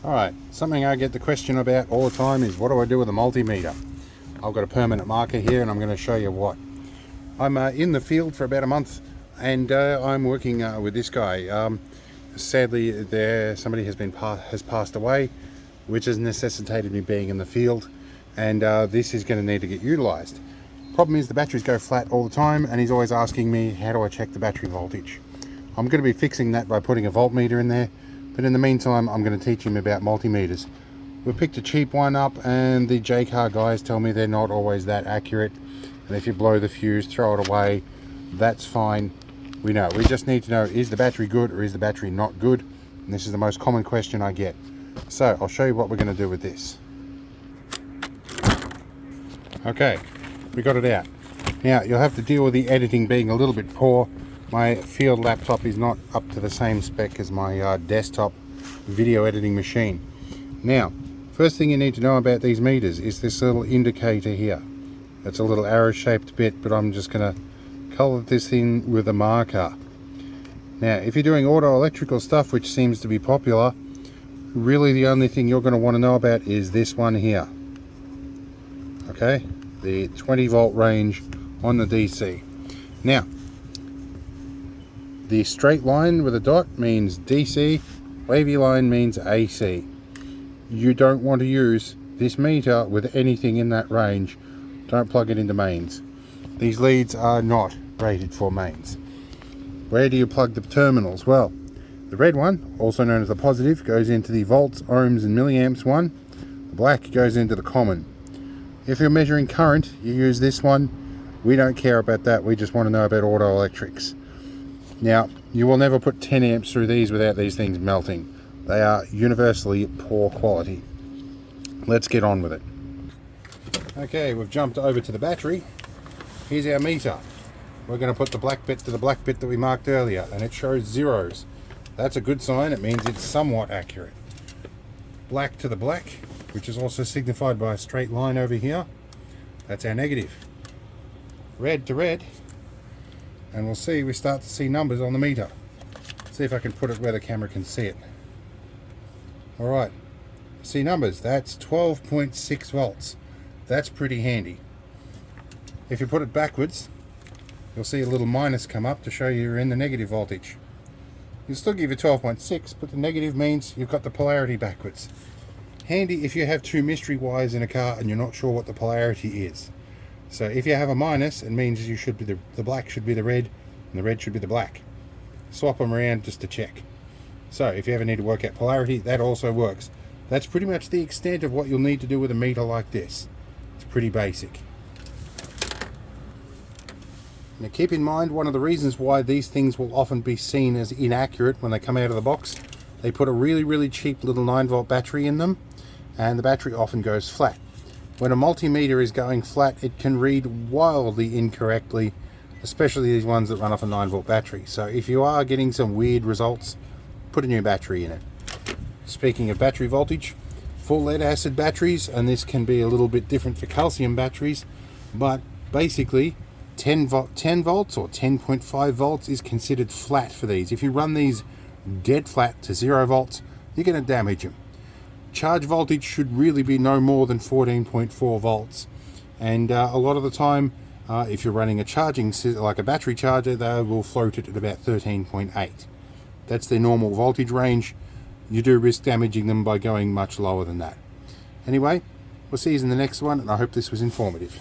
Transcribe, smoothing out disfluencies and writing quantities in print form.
Alright, something I get the question about all the time is what do I do with a multimeter? I've got a permanent marker here and I'm going to show you what. I'm in the field for about a month and I'm working with this guy. Sadly, somebody has passed away, which has necessitated me being in the field, and this is going to need to get utilized. Problem is the batteries go flat all the time and he's always asking me how do I check the battery voltage. I'm going to be fixing that by putting a voltmeter in there, but in the meantime I'm going to teach him about multimeters. We picked a cheap one up and the J-car guys tell me they're not always that accurate, and if you blow the fuse, throw it away, that's fine. We just need to know, is the battery good or is the battery not good? And this is the most common question I get. So I'll show you what we're going to do with this. Okay, we got it out. Now you'll have to deal with the editing being a little bit poor. My field laptop is not up to the same spec as my desktop video editing machine. Now, first thing you need to know about these meters is this little indicator here. It's a little arrow shaped bit, but I'm just going to color this in with a marker. Now, if you're doing auto electrical stuff, which seems to be popular, really the only thing you're going to want to know about is this one here. Okay, the 20 volt range on the DC. Now, the straight line with a dot means DC, wavy line means AC. You don't want to use this meter with anything in that range. Don't plug it into mains. These leads are not rated for mains. Where do you plug the terminals? Well, the red one, also known as the positive, goes into the volts, ohms and milliamps one. The black goes into the common. If you're measuring current, you use this one. We don't care about that, we just want to know about auto electrics. Now, you will never put 10 amps through these without these things melting. They are universally poor quality. Let's get on with it. Okay, we've jumped over to the battery. Here's our meter. We're going to put the black bit to the black bit that we marked earlier, and it shows zeros. That's a good sign. It means it's somewhat accurate. Black to the black, which is also signified by a straight line over here. That's our negative. Red to red, and we'll see, we start to see numbers on the meter. See if I can put it where the camera can see it. Alright, see numbers, that's 12.6 volts. That's pretty handy. If you put it backwards, you'll see a little minus come up to show you're in the negative voltage. You'll still give you 12.6, but the negative means you've got the polarity backwards. Handy if you have two mystery wires in a car and you're not sure what the polarity is. So if you have a minus, it means you should be the black should be the red and the red should be the black. Swap them around just to check. So if you ever need to work out polarity, that also works. That's pretty much the extent of what you'll need to do with a meter like this. It's pretty basic. Now keep in mind, one of the reasons why these things will often be seen as inaccurate when they come out of the box, they put a really cheap little 9 volt battery in them, and the battery often goes flat. When a multimeter is going flat, it can read wildly incorrectly, especially these ones that run off a 9 volt battery. So if you are getting some weird results, put a new battery in it. Speaking of battery voltage, full lead acid batteries, and this can be a little bit different for calcium batteries, but basically 10 volts or 10.5 volts is considered flat for these. If you run these dead flat to 0 volts, you're going to damage them. Charge voltage should really be no more than 14.4 volts, and a lot of the time if you're running a charging like a battery charger, they will float it at about 13.8. That's their normal voltage range. You do risk damaging them by going much lower than that. Anyway, we'll see you in the next one, and I hope this was informative.